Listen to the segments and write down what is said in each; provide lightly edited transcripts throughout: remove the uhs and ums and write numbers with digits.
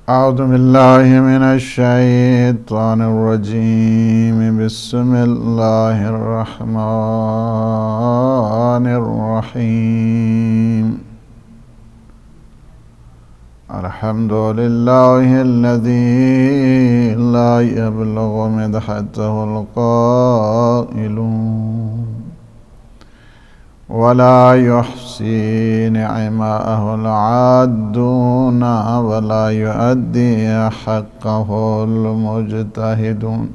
أعوذ بالله من الشيطان الرجيم. بسم الله الرحمن الرحيم. الحمد لله الذي لا يبلغ مدحته القائلون ولا يحصي نعماءه العادون ولا يؤدي حقه المجتهدون.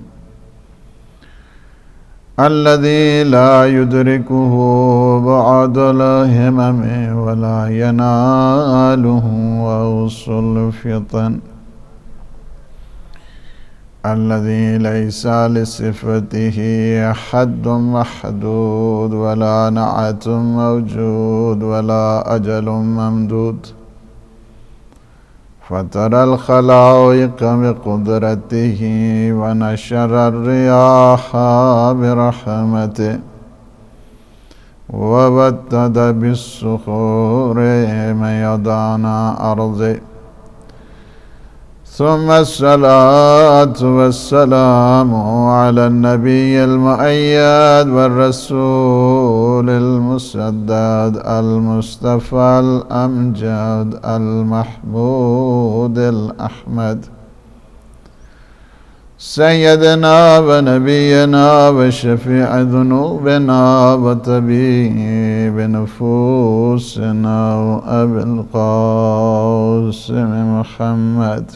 الذي لا يدركه بعد الهمم ولا يناله وأوصل الفطن. الذي ليس لصفته حد محدود ولا نعت موجود ولا أجل ممدود. فترى الخلائق بقدرته ونشر الرياح برحمته وبدد بالصخور ميدان أرضه. ثم الصلاة والسلام على النبي المؤيد والرسول المسدد المصطفى الأمجد المحمود الأحمد سيدنا ونبينا وشفيع ذنوبنا وطبيب نفوسنا وأبي القاسم محمد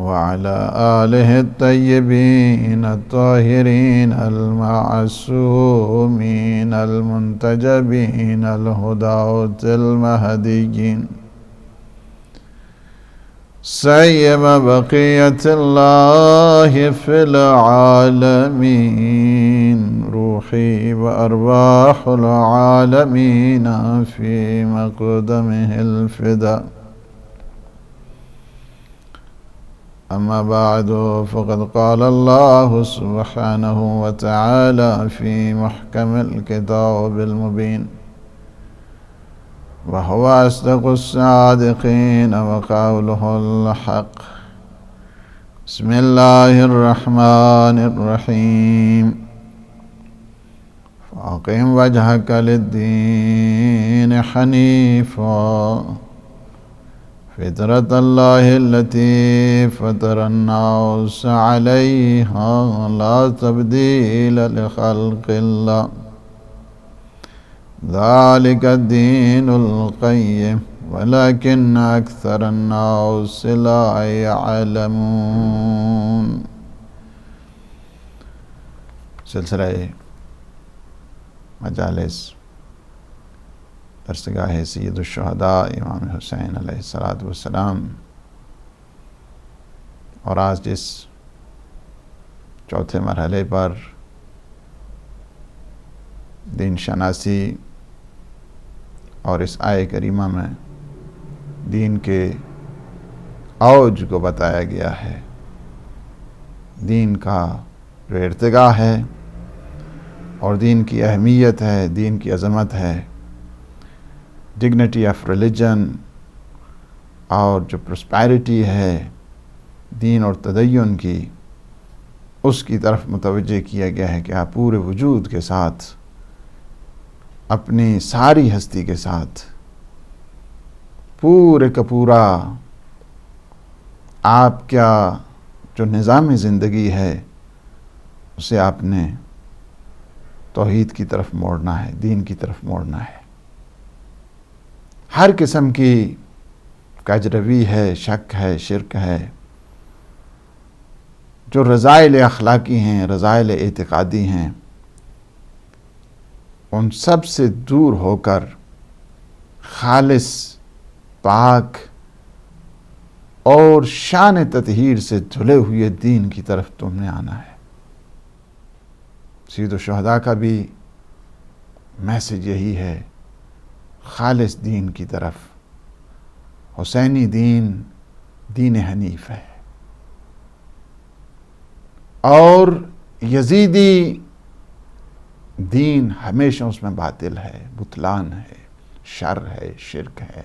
وعلى آله الطيبين الطاهرين المعصومين المنتجبين الهداة المهديين سيما بقية الله في العالمين. روحي وأرواح العالمين في مقدمه الفداء. أما بعد، فقد قال الله سبحانه وتعالى في محكم الكتاب المبين وهو أصدق الصادقين وقوله الحق. بسم الله الرحمن الرحيم. فأقم وجهك للدين حنيفا فطرة الله التي فطر الناس عليها لا تبديل لخلق الله ذلك الدين القيم ولكن أكثر الناس لا يعلمون. سلسلہ مجالس درسگاہ سید الشہداء امام حسین علیہ السلام، اور آج جس چوتھے مرحلے پر دین شناسی اور اس آیہ کریمہ میں دین کے اوج کو بتایا گیا ہے، دین کا جو ارتقا ہے اور دین کی اہمیت ہے، دین کی عظمت ہے، ڈگنیٹی آف ریلیجن اور جو پرسپیرٹی ہے دین اور تدین کی، اس کی طرف متوجہ کیا گیا ہے کہ آپ پورے وجود کے ساتھ، اپنی ساری ہستی کے ساتھ، پورے کا پورا آپ کا جو نظام زندگی ہے اسے آپ نے توحید کی طرف موڑنا ہے، دین کی طرف موڑنا ہے۔ ہر قسم کی کجروی ہے، شک ہے، شرک ہے، جو رذائل اخلاقی ہیں، رذائل اعتقادی ہیں، ان سب سے دور ہو کر خالص، پاک اور شان تطہیر سے دھلے ہوئے دین کی طرف تم نے آنا ہے۔ سید الشہداء کا بھی میسج یہی ہے، خالص دین کی طرف۔ حسینی دین دین حنیف ہے، اور یزیدی دین ہمیشہ اس میں باطل ہے، بطلان ہے، شر ہے، شرک ہے،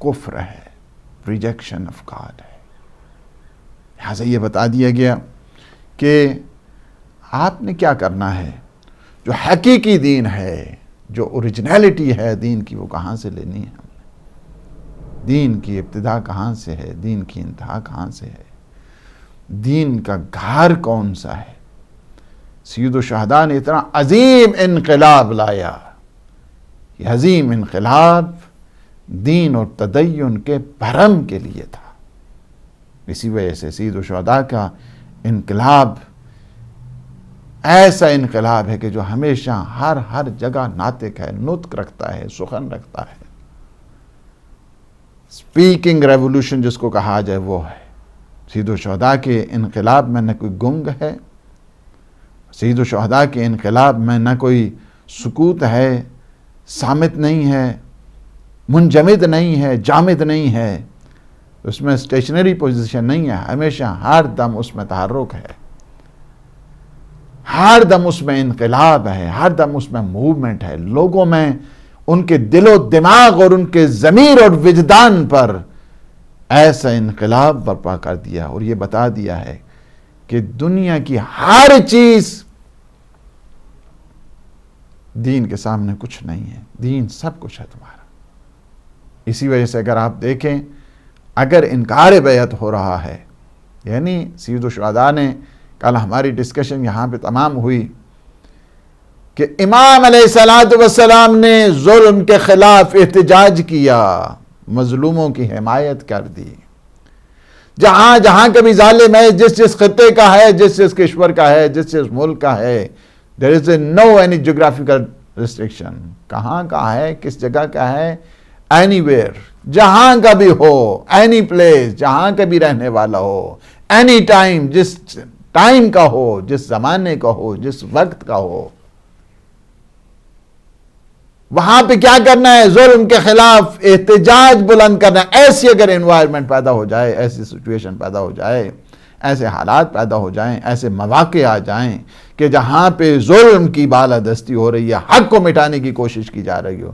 کفر ہے، ریجیکشن آف گاڈ ہے۔ لہٰذا یہ بتا دیا گیا کہ آپ نے کیا کرنا ہے، جو حقیقی دین ہے، جو اوریجنلٹی ہے دین کی، وہ کہاں سے لینی ہے؟ دین کی ابتدا کہاں سے ہے، دین کی انتہا کہاں سے ہے، دین کا گھر کون سا ہے؟ سید الشہداء نے اتنا عظیم انقلاب لایا، یہ عظیم انقلاب دین اور تدین کے بھرم کے لیے تھا۔ اسی وجہ سے سید الشہداء کا انقلاب ایسا انقلاب ہے کہ جو ہمیشہ ہر جگہ ناطق ہے، نطق رکھتا ہے، سخن رکھتا ہے۔ سپیکنگ ریولوشن جس کو کہا جائے وہ ہے۔ سید الشہداء کے انقلاب میں نہ کوئی گنگ ہے، سید الشہداء کے انقلاب میں نہ کوئی سکوت ہے، صامت نہیں ہے، منجمد نہیں ہے، جامد نہیں ہے، اس میں اسٹیشنری پوزیشن نہیں ہے، ہمیشہ ہر دم اس میں تحرک ہے، ہر دم اس میں انقلاب ہے، ہر دم اس میں موومنٹ ہے، لوگوں میں ان کے دل و دماغ اور ان کے ضمیر اور وجدان پر ایسا انقلاب برپا کر دیا اور یہ بتا دیا ہے کہ دنیا کی ہر چیز دین کے سامنے کچھ نہیں ہے، دین سب کچھ ہے تمہارا۔ اسی وجہ سے اگر آپ دیکھیں، اگر انکار بیعت ہو رہا ہے، یعنی سید الشہداء نے، کل ہماری ڈسکشن یہاں پہ تمام ہوئی کہ امام علیہ السلام نے ظلم کے خلاف احتجاج کیا، مظلوموں کی حمایت کر دی، جہاں جہاں کبھی ظالم ہے، جس خطے کا ہے، جس کشور کا ہے، جس ملک کا ہے، there is no any geographical restriction، کہاں کا ہے، کس جگہ کا ہے، anywhere، جہاں کا بھی ہو، any place، جہاں کا بھی رہنے والا ہو، any time، جس ٹائم کا ہو، جس زمانے کا ہو، جس وقت کا ہو، وہاں پہ کیا کرنا ہے؟ ظلم کے خلاف احتجاج بلند کرنا ہے۔ ایسی اگر انوائرمنٹ پیدا ہو جائے، ایسی سچویشن پیدا ہو جائے، ایسے حالات پیدا ہو جائیں، ایسے مواقع آ جائیں کہ جہاں پہ ظلم کی بالادستی ہو رہی ہے، حق کو مٹانے کی کوشش کی جا رہی ہو،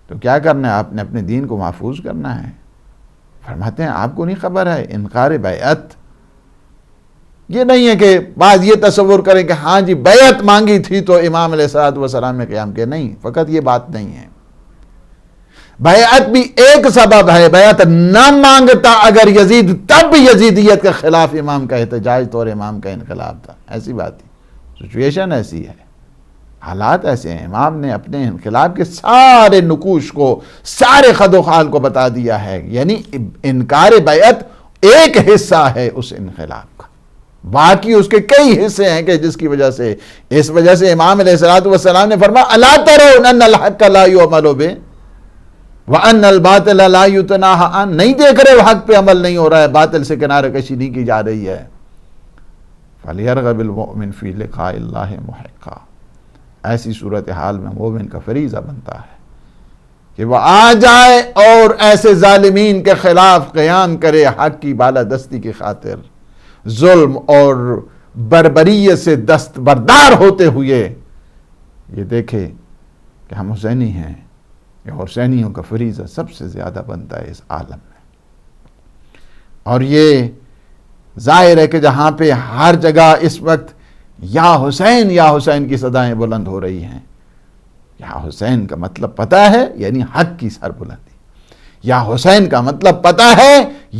تو کیا کرنا ہے؟ آپ نے اپنے دین کو محفوظ کرنا ہے۔ فرماتے ہیں آپ کو نہیں خبر ہے انکار بیعت، یہ نہیں ہے کہ بعض یہ تصور کریں کہ ہاں جی بیعت مانگی تھی تو امام علیہ السلام نے قیام کیا، نہیں، فقط یہ بات نہیں ہے۔ بیعت بھی ایک سبب ہے، بیعت نہ مانگتا اگر یزید، تب بھی یزیدیت کے خلاف امام کا احتجاج تو اور امام کا انقلاب تھا، ایسی بات تھی، سچویشن ایسی ہے، حالات ایسے ہیں۔ امام نے اپنے انقلاب کے سارے نقوش کو، سارے خد و خال کو بتا دیا ہے، یعنی انکار بیعت ایک حصہ ہے اس انقلاب کا، باقی اس کے کئی حصے ہیں کہ جس کی وجہ سے، اس وجہ سے امام علیہ السلام نے فرمایا الا ترون ان الحق لا يعمل به وان الباطل لا يتناهى عنه، نہیں دیکھ رہے حق پہ عمل نہیں ہو رہا ہے، باطل سے کنارہ کشی نہیں کی جا رہی ہے۔ فَلْيَرْغَبِ الْمُؤْمِنُ فِي لِقَاءِ اللَّهِ مُحِقًّا، ایسی صورتحال میں مومن کا فریضہ بنتا ہے کہ وہ آ جائے اور ایسے ظالمین کے خلاف قیام کرے، حق کی بالادستی کی خاطر، ظلم اور بربریت سے دستبردار ہوتے ہوئے یہ دیکھے کہ ہم حسینی ہیں، یہ حسینیوں کا فریضہ سب سے زیادہ بنتا ہے اس عالم میں۔ اور یہ ظاہر ہے کہ جہاں پہ ہر جگہ اس وقت یا حسین کی صدائیں بلند ہو رہی ہیں، یا حسین کا مطلب پتہ ہے یعنی حق کی سر بلندی، یا حسین کا مطلب پتہ ہے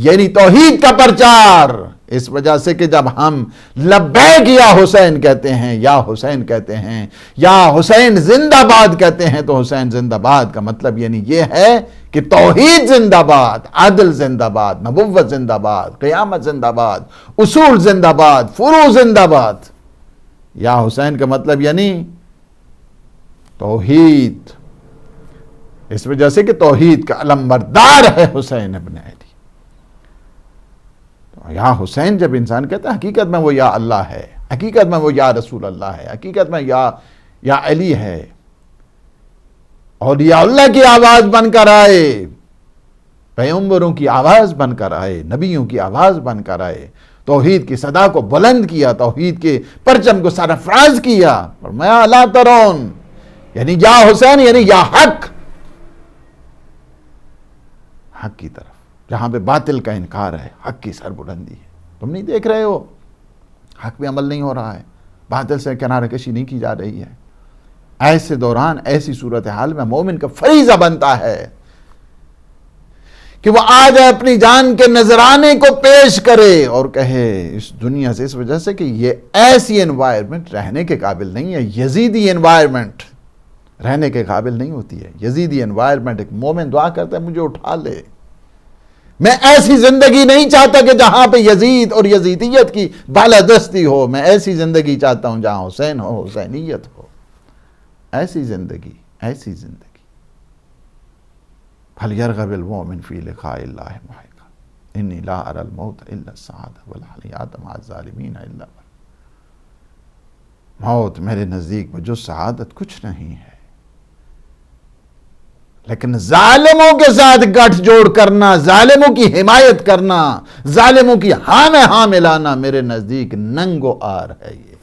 یعنی توحید کا پرچار، اس وجہ سے کہ جب ہم لبیک یا حسین کہتے ہیں، یا حسین کہتے ہیں، یا حسین زندہ باد کہتے ہیں، تو حسین زندہ باد کا مطلب یعنی یہ ہے کہ توحید زندہ باد، عدل زندہ باد، نبوت زندہ باد، قیامت زندہ باد، اصول زندہ باد، فروع زندہ باد۔ یا حسین کا مطلب یعنی توحید، اس وجہ سے کہ توحید کا علمبردار ہے حسین ابن علی۔ یا حسین جب انسان کہتا ہے، حقیقت میں وہ یا اللہ ہے، حقیقت میں وہ یا رسول اللہ ہے، حقیقت میں یا علی ہے، اور یا اللہ کی آواز بن کر آئے، پیغمبروں کی آواز بن کر آئے، نبیوں کی آواز بن کر آئے، توحید کی صدا کو بلند کیا، توحید کے پرچم کو سرفراز کیا، فرمایا لا ترون، یعنی یا حسین یعنی یا حق، حق کی طرف، جہاں پہ باطل کا انکار ہے، حق کی سر بلندی ہے۔ تم نہیں دیکھ رہے ہو حق پہ عمل نہیں ہو رہا ہے، باطل سے کنارہ کشی نہیں کی جا رہی ہے۔ ایسے دوران، ایسی صورتحال میں مومن کا فریضہ بنتا ہے کہ وہ آج اپنی جان کے نذرانے کو پیش کرے اور کہے اس دنیا سے، اس وجہ سے کہ یہ ایسی انوائرمنٹ رہنے کے قابل نہیں ہے، یزیدی انوائرمنٹ رہنے کے قابل نہیں ہوتی ہے۔ یزیدی انوائرمنٹ، ایک مومن دعا کرتا ہے مجھے اٹھا لے۔ میں ایسی زندگی نہیں چاہتا کہ جہاں پہ یزید اور یزیدیت کی بالادستی ہو، میں ایسی زندگی چاہتا ہوں جہاں حسین ہو، حسینیت ہو۔ ایسی زندگی، ایسی زندگی۔ فَلْيَرْغَبِ الْمُؤْمِنُ فِي لِقَاءِ اللَّهِ مُحِقًا إِنِّي لَا أَرَى الْمَوْتَ إِلَّا السَّعَادَةَ وَالْحَيَاةَ مَعَ الظَّالِمِينَ إِلَّا موت میرے نزدیک میں جو سعادت کچھ نہیں ہے، لیکن ظالموں کے ساتھ گٹھ جوڑ کرنا، ظالموں کی حمایت کرنا، ظالموں کی ہاں میں ہاں ملانا میرے نزدیک ننگ و عار ہے۔ یہ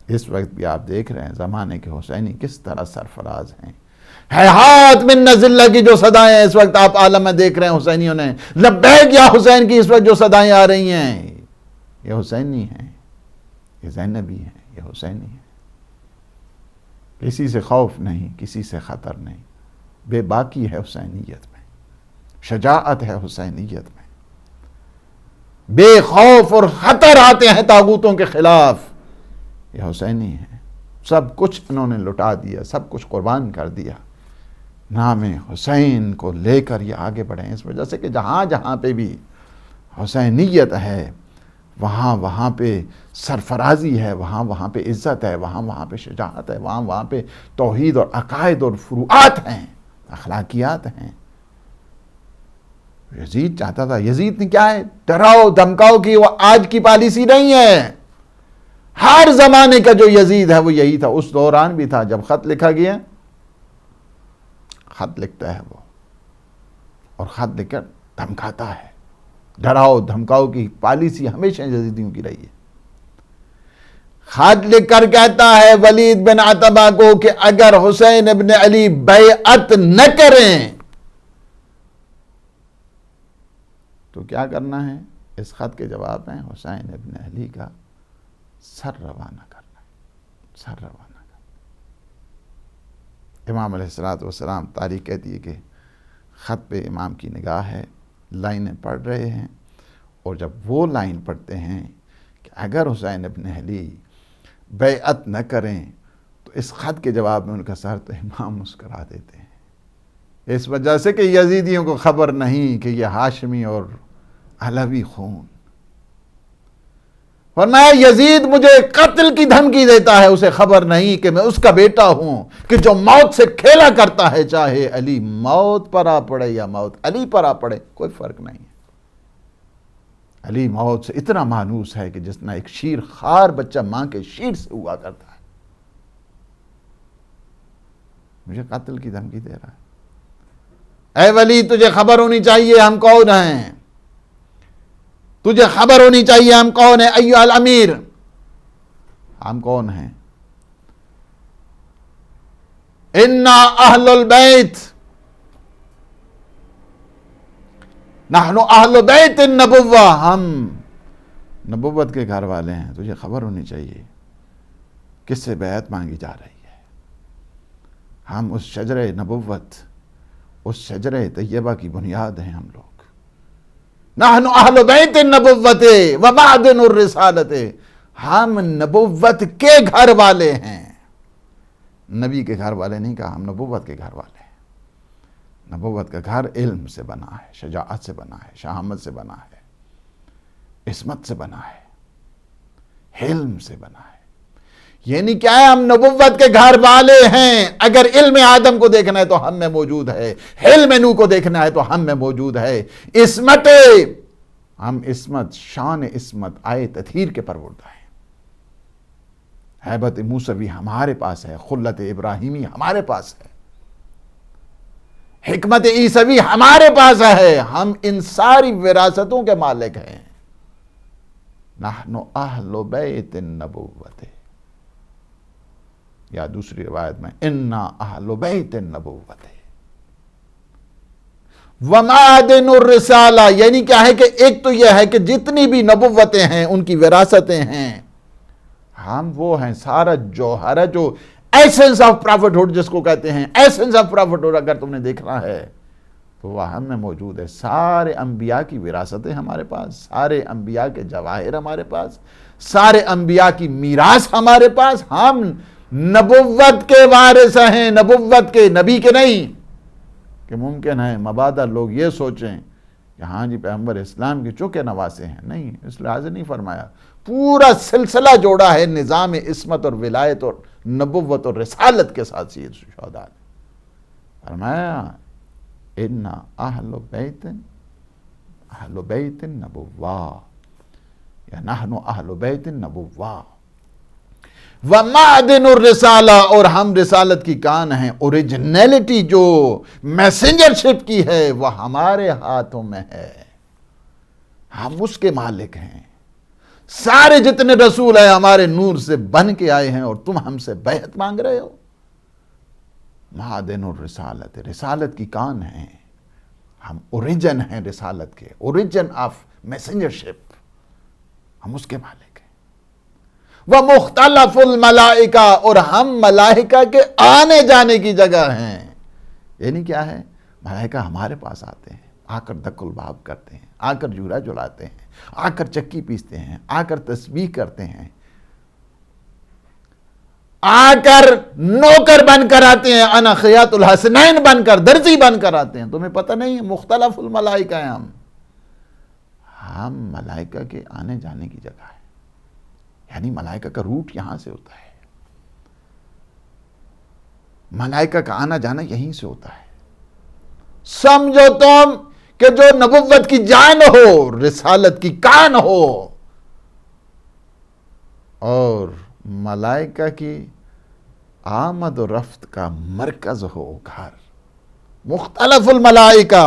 اس وقت بھی آپ دیکھ رہے ہیں زمانے کے حسینی کس طرح سرفراز ہیں۔ ہیہات من نزلہ کی جو صدائیں اس وقت آپ عالم میں دیکھ رہے ہیں حسینیوں نے، لبیک یا حسین کی اس وقت جو صدائیں آ رہی ہیں، یہ حسینی ہیں، یہ زینبی ہیں، یہ حسینی ہیں۔ کسی سے خوف نہیں، کسی سے خطر نہیں، بے باکی ہے حسینیت میں، شجاعت ہے حسینیت میں، بے خوف اور خطر آتے ہیں طاغوتوں کے خلاف، یہ حسینی ہے۔ سب کچھ انہوں نے لٹا دیا، سب کچھ قربان کر دیا، نام حسین کو لے کر یہ آگے بڑھے ہیں۔ اس وجہ سے کہ جہاں جہاں پہ بھی حسینیت ہے، وہاں وہاں پہ سرفرازی ہے، وہاں وہاں پہ عزت ہے، وہاں وہاں پہ شجاعت ہے، وہاں وہاں پہ توحید اور عقائد اور فروعات ہیں، اخلاقیات ہیں۔ یزید چاہتا تھا، یزید نے کیا ہے، ڈراؤ دھمکاؤ کی وہ آج کی پالیسی نہیں ہے۔ ہر زمانے کا جو یزید ہے وہ یہی تھا، اس دوران بھی تھا۔ جب خط لکھا گیا، خط لکھتا ہے وہ، اور خط لکھ کر دھمکاتا ہے۔ ڈراؤ دھمکاؤ کی پالیسی ہمیشہ یزیدیوں کی رہی ہے۔ خط لکھ کر کہتا ہے ولید بن عتبہ کو کہ اگر حسین ابن علی بیعت نہ کریں تو کیا کرنا ہے؟ اس خط کے جواب میں حسین ابن علی کا سر روانہ کرنا ہے، سر روانہ کرنا۔ امام علیہ السلام تاریخ کہتی ہے کہ خط پہ امام کی نگاہ ہے، لائنیں پڑھ رہے ہیں، اور جب وہ لائن پڑھتے ہیں کہ اگر حسین ابن علی بیعت نہ کریں تو اس خط کے جواب میں ان کا سر، تو امام مسکرا دیتے ہیں، اس وجہ سے کہ یزیدیوں کو خبر نہیں کہ یہ ہاشمی اور علوی خون۔ فرمایا یزید مجھے قتل کی دھمکی دیتا ہے، اسے خبر نہیں کہ میں اس کا بیٹا ہوں کہ جو موت سے کھیلا کرتا ہے، چاہے علی موت پر آ پڑے یا موت علی پر آ پڑے، کوئی فرق نہیں ہے۔ علی موت سے اتنا مانوس ہے کہ جتنا ایک شیر خوار بچہ ماں کے شیر سے ہوا کرتا ہے۔ مجھے قتل کی دھمکی دے رہا ہے۔ اے ولی تجھے خبر ہونی چاہیے ہم کون ہیں، تجھے خبر ہونی چاہیے ہم کون ہیں ایھا الامیر، ہم کون ہیں؟ انا اہل البیت، نحن اہل بیت النبوہ، ہم نبوت کے گھر والے ہیں۔ تجھے خبر ہونی چاہیے کس سے بیعت مانگی جا رہی ہے۔ ہم اس شجرہ نبوت، اس شجرہ طیبہ کی بنیاد ہیں ہم لوگ۔ نحن اہل بیت النبوت و معدن الرسالت، ہم نبوت کے گھر والے ہیں، نبی کے گھر والے نہیں کہا، ہم نبوت کے گھر والے ہیں۔ نبوت کا گھر علم سے بنا ہے، شجاعت سے بنا ہے، شہامت سے بنا ہے، عصمت سے بنا ہے، علم سے بنا ہے۔ یعنی کیا ہے، ہم نبوت کے گھر والے ہیں۔ اگر علم آدم کو دیکھنا ہے تو ہم میں موجود ہے، علم نوح کو دیکھنا ہے تو ہم میں موجود ہے۔ عصمت، ہم عصمت، شان عصمت آئے تطہیر کے پروردہ ہیں۔ ہیبت موسوی ہمارے پاس ہے، خلت ابراہیمی ہمارے پاس ہے، حکمت عیسوی ہمارے پاس ہے۔ ہم ان ساری وراثتوں کے مالک ہیں۔ نحن اہل بیت النبوت، یا دوسری روایت میں انا اہل بیت النبوت وَمَعَدِنُ الرِّسَالَہ، یعنی کیا ہے کہ ایک تو یہ ہے کہ جتنی بھی نبوتیں ہیں ان کی وراثتیں ہیں، ہم وہ ہیں سارا جوہر ہے جو ایسنس آف پرافٹہڈ جس کو کہتے ہیں، ایسنس آف پرافٹہڈ اگر تم نے دیکھنا ہے تو وہ ہم میں موجود ہے۔ سارے انبیاء کی وراثتیں ہمارے پاس، سارے انبیاء کے جواہر ہمارے پاس، سارے انبیاء کی میراث ہمارے پاس۔ ہم نبوت کے وارث ہیں، نبوت کے، نبی کے نہیں۔ کہ ممکن ہے مبادہ لوگ یہ سوچیں کہ ہاں جی پیغمبر اسلام کے چونکہ نواسے ہیں، نہیں، اس لحاظ نہیں فرمایا، پورا سلسلہ جوڑا ہے نظام عصمت اور ولایت اور نبوت اور رسالت کے ساتھ سید الشہداء نے فرمایا ان اہل بیت نبوہ یا نحن اہل بیت نبوہ وَمَعْدِنُ الرِّسَالَہ، اور ہم رسالت کی کان ہیں۔ اوریجنیلٹی جو میسنجرشپ کی ہے وہ ہمارے ہاتھوں میں ہے، ہم اس کے مالک ہیں۔ سارے جتنے رسول ہیں ہمارے نور سے بن کے آئے ہیں اور تم ہم سے بیعت مانگ رہے ہو۔ معدن الرسالت، رسالت کی کان ہیں ہم، اوریجن ہیں رسالت کے، اوریجن آف میسنجرشپ، ہم اس کے مالک ہیں۔ وَمُخْتَلَفُ الْمَلَائِکَہ، اور ہم ملائکہ کے آنے جانے کی جگہ ہیں۔ یعنی کیا ہے؟ ملائکہ ہمارے پاس آتے ہیں، آ کر دق الباب کرتے ہیں، آ کر جھولا جھلاتے ہیں، آ کر چکی پیستے ہیں، آ کر تسبیح کرتے ہیں، آ کر نوکر بن کر آتے ہیں، انا خیاط الحسنین بن کر، درزی بن کر آتے ہیں۔ تمہیں پتہ نہیں ہے مختلف الملائکہ ہیں ہم ملائکہ کے آنے جانے کی جگہ ہے، یعنی ملائکہ کا روٹ یہاں سے ہوتا ہے، ملائکہ کا آنا جانا یہیں سے ہوتا ہے۔ سمجھو تم کہ جو نبوت کی جان ہو، رسالت کی کان ہو، اور ملائکہ کی آمد و رفت کا مرکز ہو گھر، مختلف الملائکہ۔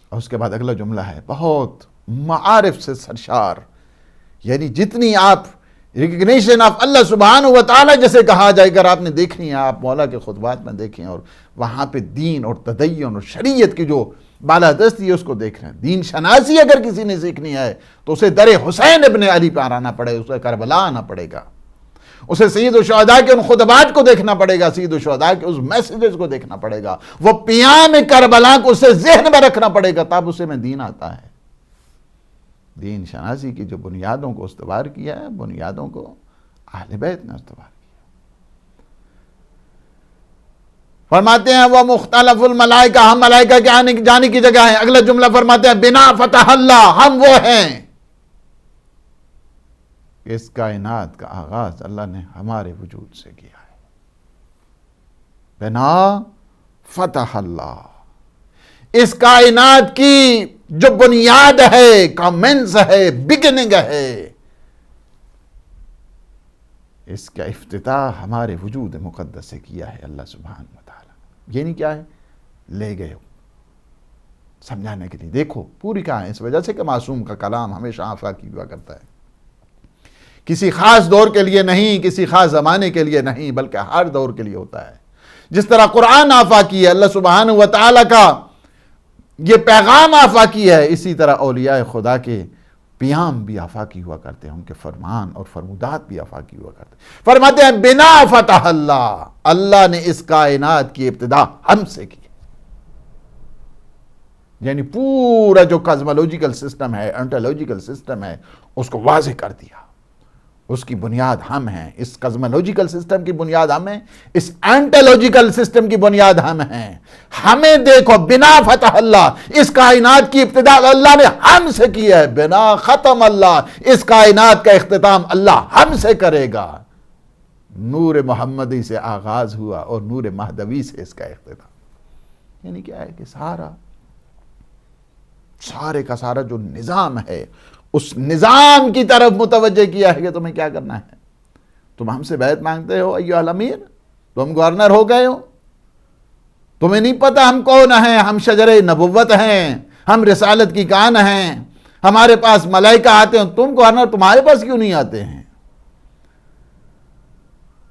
اور اس کے بعد اگلا جملہ ہے بہت معارف سے سرشار، یعنی جتنی آپ ریکگنیشن آف اللہ سبحانہ و تعالی جیسے کہا جائے، اگر آپ نے دیکھنی ہے آپ مولا کے خطبات میں دیکھیں اور وہاں پہ دین اور تدین اور شریعت کی جو بالادستی ہے اس کو دیکھ رہے ہیں۔ دین شناسی اگر کسی نے سیکھنی ہے تو اسے در حسین ابن علی پر آنا پڑے، اسے کربلا آنا پڑے گا، اسے سید الشہداء کے ان خطبات کو دیکھنا پڑے گا، سید الشہداء کے اس میسیجز کو دیکھنا پڑے گا، وہ پیام کربلا کو اسے ذہن میں رکھنا پڑے گا، تب اسے میں دین آتا ہے۔ دین شناسی کی جو بنیادوں کو استوار کیا ہے، بنیادوں کو اہل بیت نے استوار کیا۔ فرماتے ہیں وہ مختلف الملائکہ، ہم ملائکہ کے آنے جانے کی جگہ ہیں۔ اگلا جملہ فرماتے ہیں بنا فتح اللہ، ہم وہ ہیں اس کائنات کا آغاز اللہ نے ہمارے وجود سے کیا ہے۔ بنا فتح اللہ، اس کائنات کی جو بنیاد ہے، کامنز ہے، بگننگ ہے، اس کا افتتاح ہمارے وجود مقدس سے کیا ہے اللہ سبحانہ و تعالی۔ یعنی کیا ہے؟ لے گئے ہو سمجھانے کے لیے۔ دیکھو پوری کہاں ہے، اس وجہ سے کہ معصوم کا کلام ہمیشہ آفاقی ہوا کرتا ہے، کسی خاص دور کے لیے نہیں، کسی خاص زمانے کے لیے نہیں، بلکہ ہر دور کے لیے ہوتا ہے۔ جس طرح قرآن آفاقی ہے، اللہ سبحانہ و تعالی کا یہ پیغام آفاقی ہے، اسی طرح اولیاء خدا کے پیام بھی آفاقی ہوا کرتے ہیں، ان کے فرمان اور فرمودات بھی آفاقی ہوا کرتے ہیں۔ فرماتے ہیں بنا فتح اللہ، اللہ نے اس کائنات کی ابتدا ہم سے کی، یعنی پورا جو کازمولوجیکل سسٹم ہے، انٹولوجیکل سسٹم ہے، اس کو واضح کر دیا۔ اس کی بنیاد ہم ہیں، اس کازمولوجیکل سسٹم کی بنیاد ہم ہیں، اس انٹولوجیکل سسٹم کی بنیاد ہم ہیں۔ ہمیں دیکھو بنا فتح اللہ، اس کائنات کی ابتدا اللہ نے ہم سے کی ہے، بنا ختم اللہ، اس کائنات کا اختتام اللہ ہم سے کرے گا۔ نور محمدی سے آغاز ہوا اور نور مہدوی سے اس کا اختتام۔ یعنی کیا ہے کہ سارے کا سارا جو نظام ہے، اس نظام کی طرف متوجہ کیا ہے کہ تمہیں کیا کرنا ہے۔ تم ہم سے بیعت مانگتے ہو ایھا الامیر، تم گورنر ہو گئے ہو، تمہیں نہیں پتا ہم کون ہیں، ہم شجر نبوت ہیں، ہم رسالت کی کان ہیں، ہمارے پاس ملائکہ آتے ہیں، تم گورنر تمہارے پاس کیوں نہیں آتے ہیں؟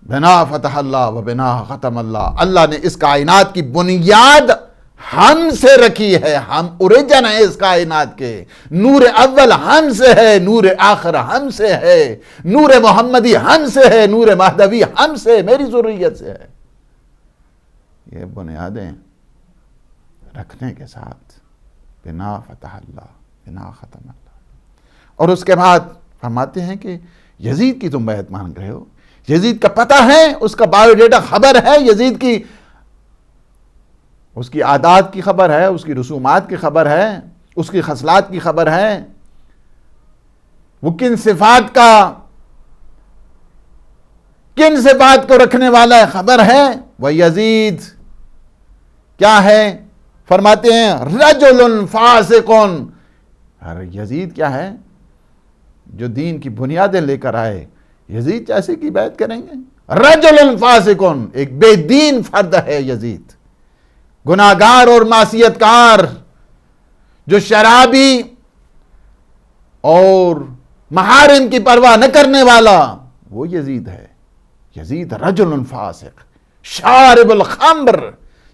بنا فتح اللہ و بنا ختم اللہ، اللہ نے اس کائنات کی بنیاد ہم سے رکھی ہے، ہم اوریجن ہے اس کائنات کے، نور اول ہم سے ہے، نور آخر ہم سے ہے، نور محمدی ہم سے ہے، نور مہدوی ہم سے، میری ذریت سے ہے۔ یہ بنیادیں رکھنے کے ساتھ بنا فتح اللہ بنا ختم اللہ، اور اس کے بعد فرماتے ہیں کہ یزید کی تم بیعت مانگ رہے ہو، یزید کا پتہ ہے، اس کا بایو ڈیٹا خبر ہے، یزید کی اس کی عادات کی خبر ہے، اس کی رسومات کی خبر ہے، اس کی خصلات کی خبر ہے، وہ کن صفات کو رکھنے والا ہے خبر ہے۔ وہ یزید کیا ہے؟ فرماتے ہیں رجل فاسق، یزید کیا ہے؟ جو دین کی بنیادیں لے کر آئے، یزید جیسے کی بیعت کریں گے؟ رجل فاسق، ایک بے دین فرد ہے یزید، گناہگار اور معصیت کار، جو شرابی اور محارم کی پرواہ نہ کرنے والا، وہ یزید ہے۔ یزید رجل فاسق شارب الخمر،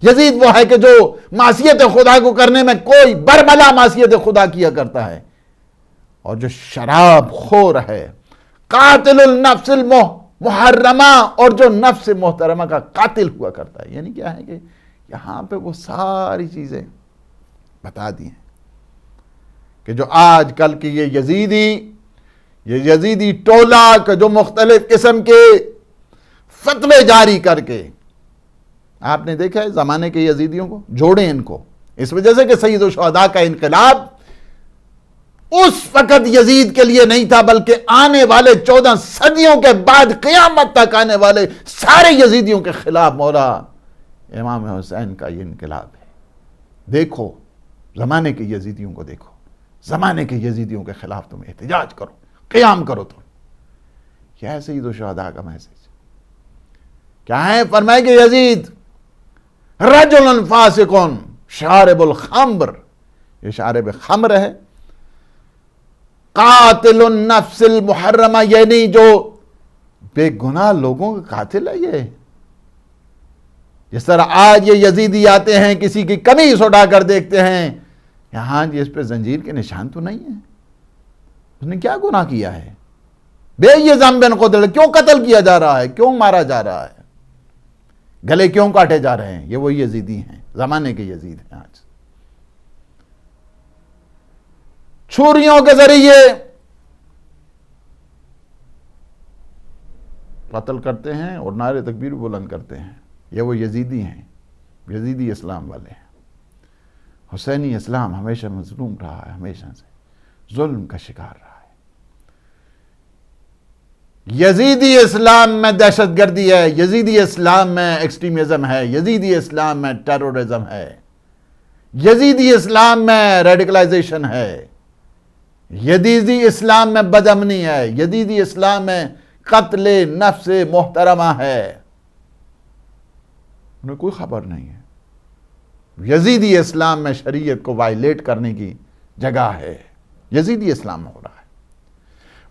یزید وہ ہے کہ جو معصیت خدا کو کرنے میں کوئی برملا معصیت خدا کیا کرتا ہے، اور جو شراب خور ہے، قاتل النفس المحرمہ، اور جو نفس محترمہ کا قاتل ہوا کرتا ہے۔ یعنی کیا ہے کہ یہاں پہ وہ ساری چیزیں بتا دی ہیں کہ جو آج کل کی یہ یزیدی ٹولہ کا جو مختلف قسم کے فتوے جاری کر کے، آپ نے دیکھا ہے زمانے کے یزیدیوں کو، جوڑیں ان کو، اس وجہ سے کہ سید الشہداء کا انقلاب اس وقت یزید کے لیے نہیں تھا، بلکہ آنے والے 14 صدیوں کے بعد قیامت تک آنے والے سارے یزیدیوں کے خلاف مولا امام حسین کا یہ انقلاب ہے۔ دیکھو زمانے کے یزیدیوں کو، دیکھو زمانے کے یزیدیوں کے خلاف تم احتجاج کرو، قیام کرو تم۔ کیا ہے سید الشہداء کا میسج؟ کیا ہے؟ فرمائے کہ یزید رجل فاسق شارب الخمر، یہ شارب خمر ہے، قاتل النفس المحرمہ، یعنی جو بے گناہ لوگوں کا قاتل ہے۔ یہ جس طرح آج یہ یزیدی آتے ہیں، کسی کی قمیص اٹھا کر دیکھتے ہیں، یہاں جی اس پہ زنجیر کے نشان تو نہیں ہے، اس نے کیا گناہ کیا ہے؟ بے یہ ذنب قتل، کیوں قتل کیا جا رہا ہے، کیوں مارا جا رہا ہے، گلے کیوں کاٹے جا رہے ہیں؟ یہ وہ یزیدی ہیں، زمانے کے یزید ہیں۔ آج چھریوں کے ذریعے قتل کرتے ہیں اور نعرے تکبیر بلند کرتے ہیں، یہ وہ یزیدی ہیں، یزیدی اسلام والے ہیں۔ حسینی اسلام ہمیشہ مظلوم رہا ہے، ہمیشہ سے ظلم کا شکار رہا ہے۔ یزیدی اسلام میں دہشت گردی ہے، یزیدی اسلام میں ایکسٹریمزم ہے، یزیدی اسلام میں ٹیرورزم ہے، یزیدی اسلام میں ریڈیکلائزیشن ہے، یزیدی اسلام میں بدامنی ہے، یزیدی اسلام میں قتل نفس محترمہ ہے۔ انہیں کوئی خبر نہیں ہے، یزیدی اسلام میں شریعت کو وائلیٹ کرنے کی جگہ ہے، یزیدی اسلام میں ہو رہا ہے۔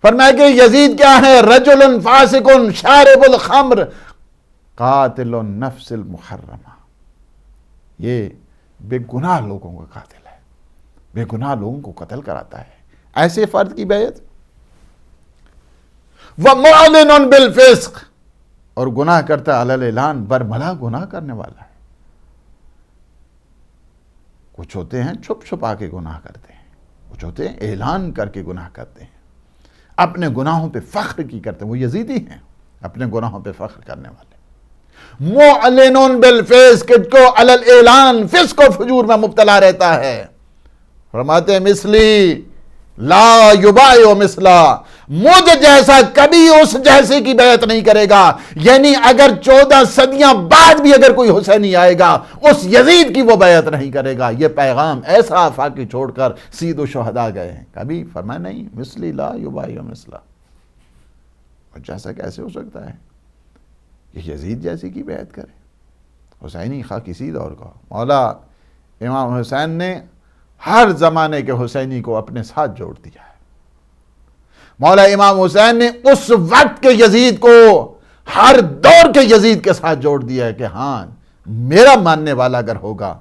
فرمایا کہ یزید کیا ہے؟ رجل فاسق شارب الخمر قاتل النفس المحرمہ، یہ بے گناہ لوگوں کا قاتل ہے، بے گناہ لوگوں کو قتل کراتا ہے۔ ایسے فرد کی بیعت وَمُعْلِنٌ بِالْفِسْقِ، اور گناہ کرتا علی الاعلان، برملا گناہ کرنے والا ہے۔ کچھ ہوتے ہیں چھپ چھپا کے گناہ کرتے ہیں، کچھ ہوتے ہیں اعلان کر کے گناہ کرتے ہیں، اپنے گناہوں پہ فخر کی کرتے ہیں، وہ یزیدی ہیں، اپنے گناہوں پہ فخر کرنے والے۔ مُعْلِنٌ بِالْفِسْقِ، کو علی الاعلان فسق و فجور میں مبتلا رہتا ہے۔ فرماتے ہیں مثلی لا یبایع مثلا، مجھ جیسا کبھی اس جیسے کی بیعت نہیں کرے گا۔ یعنی اگر 14 صدیاں بعد بھی اگر کوئی حسینی آئے گا، اس یزید کی وہ بیعت نہیں کرے گا۔ یہ پیغام ایسا آفاقی چھوڑ کر سید الشہداء گئے ہیں، کبھی فرمایا نہیں مثلی لا یبایع مثلا، اور جیسا کیسے ہو سکتا ہے یہ یزید جیسے کی بیعت کرے؟ حسینی خواہ کسی دور کا، مولا امام حسین نے ہر زمانے کے حسینی کو اپنے ساتھ جوڑ دیا ہے۔ مولا امام حسین نے اس وقت کے یزید کو ہر دور دور کے یزید کے ساتھ جوڑ دیا ہے کہ ہاں میرا ماننے والا اگر ہوگا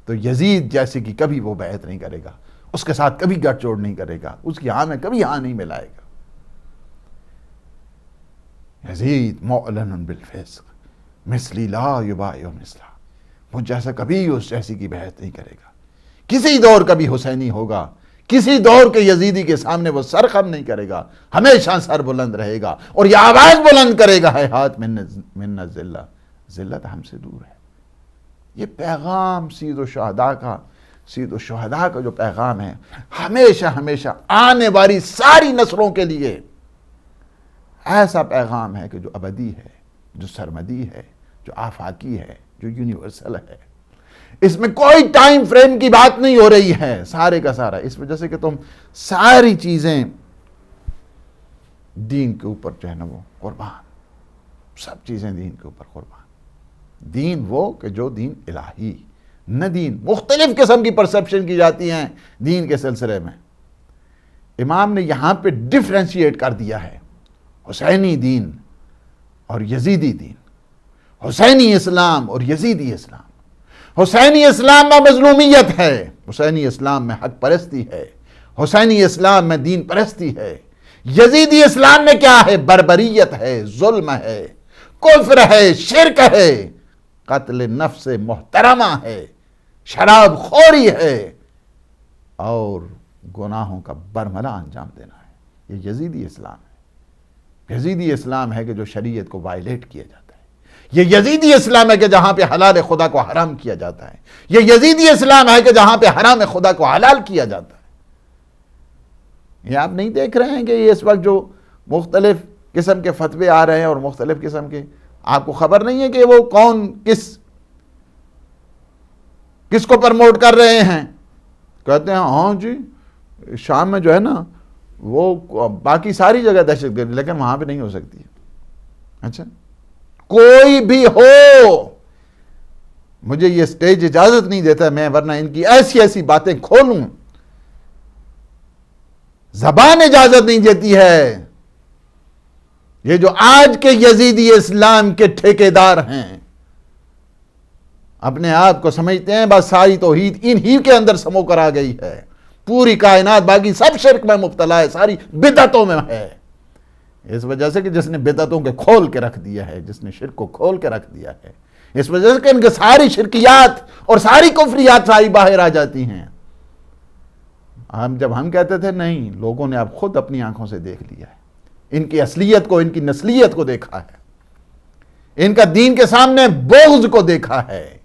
تو یزید جیسے کہ کبھی وہ بیعت نہیں کرے گا، اس کے ساتھ کبھی گٹھ جوڑ نہیں کرے گا، اس کی ہاں میں کبھی ہاں نہیں ملائے گا۔ یزید معلن بالفسق مثلی لا یبایع مثلا، مجھ جیسا کبھی اس جیسی کی بیعت نہیں کرے گا۔ کسی دور کبھی حسینی ہوگا، کسی دور کے یزیدی کے سامنے وہ سر خم نہیں کرے گا، ہمیشہ سر بلند رہے گا اور یہ آواز بلند کرے گا، ہے ہاتھ من الذلہ، ذلت ہم سے دور ہے۔ یہ پیغام سید الشہداء کا جو پیغام ہے، ہمیشہ ہمیشہ آنے والی ساری نسلوں کے لیے ایسا پیغام ہے کہ جو ابدی ہے، جو سرمدی ہے، جو آفاقی ہے، جو یونیورسل ہے۔ اس میں کوئی ٹائم فریم کی بات نہیں ہو رہی ہے، سارے کا سارا اس وجہ سے کہ تم ساری چیزیں دین کے اوپر جو ہے نا وہ قربان، سب چیزیں دین کے اوپر قربان۔ دین وہ کہ جو دین الہی، نہ دین مختلف قسم کی پرسپشن کی جاتی ہیں دین کے سلسلے میں۔ امام نے یہاں پہ ڈفرینشیٹ کر دیا ہے حسینی دین اور یزیدی دین، حسینی اسلام اور یزیدی اسلام۔ حسینی اسلام میں مظلومیت ہے، حسینی اسلام میں حق پرستی ہے، حسینی اسلام میں دین پرستی ہے۔ یزیدی اسلام میں کیا ہے؟ بربریت ہے، ظلم ہے، کفر ہے، شرک ہے، قتل نفس محترمہ ہے، شراب خوری ہے اور گناہوں کا برملا انجام دینا ہے۔ یہ یزیدی اسلام ہے۔ یزیدی اسلام ہے کہ جو شریعت کو وائلیٹ کیا جاتا ہے۔ یہ یزیدی اسلام ہے کہ جہاں پہ حلال خدا کو حرام کیا جاتا ہے۔ یہ یزیدی اسلام ہے کہ جہاں پہ حرام خدا کو حلال کیا جاتا ہے۔ یہ آپ نہیں دیکھ رہے ہیں کہ یہ اس وقت جو مختلف قسم کے فتوے آ رہے ہیں اور مختلف قسم کے، آپ کو خبر نہیں ہے کہ وہ کون کس کو پرموٹ کر رہے ہیں؟ کہتے ہیں ہاں جی شام میں جو ہے نا وہ باقی ساری جگہ دہشت گردی، لیکن وہاں پہ نہیں ہو سکتی ہے۔ اچھا کوئی بھی ہو، مجھے یہ سٹیج اجازت نہیں دیتا میں، ورنہ ان کی ایسی ایسی باتیں کھولوں، زبان اجازت نہیں دیتی ہے۔ یہ جو آج کے یزیدی اسلام کے ٹھیکیدار ہیں، اپنے آپ کو سمجھتے ہیں بس ساری توحید انہی کے اندر سمو کر آ گئی ہے، پوری کائنات باقی سب شرک میں مبتلا ہے، ساری بدعتوں میں ہے۔ اس وجہ سے کہ جس نے بدعتوں کے کھول کے رکھ دیا ہے، جس نے شرک کو کھول کے رکھ دیا ہے، اس وجہ سے کہ ان کے ساری شرکیات اور ساری کفریات ساری باہر آ جاتی ہیں۔ جب ہم کہتے تھے نہیں، لوگوں نے اب خود اپنی آنکھوں سے دیکھ لیا ہے، ان کی اصلیت کو، ان کی نسلیت کو دیکھا ہے، ان کا دین کے سامنے بغض کو دیکھا ہے،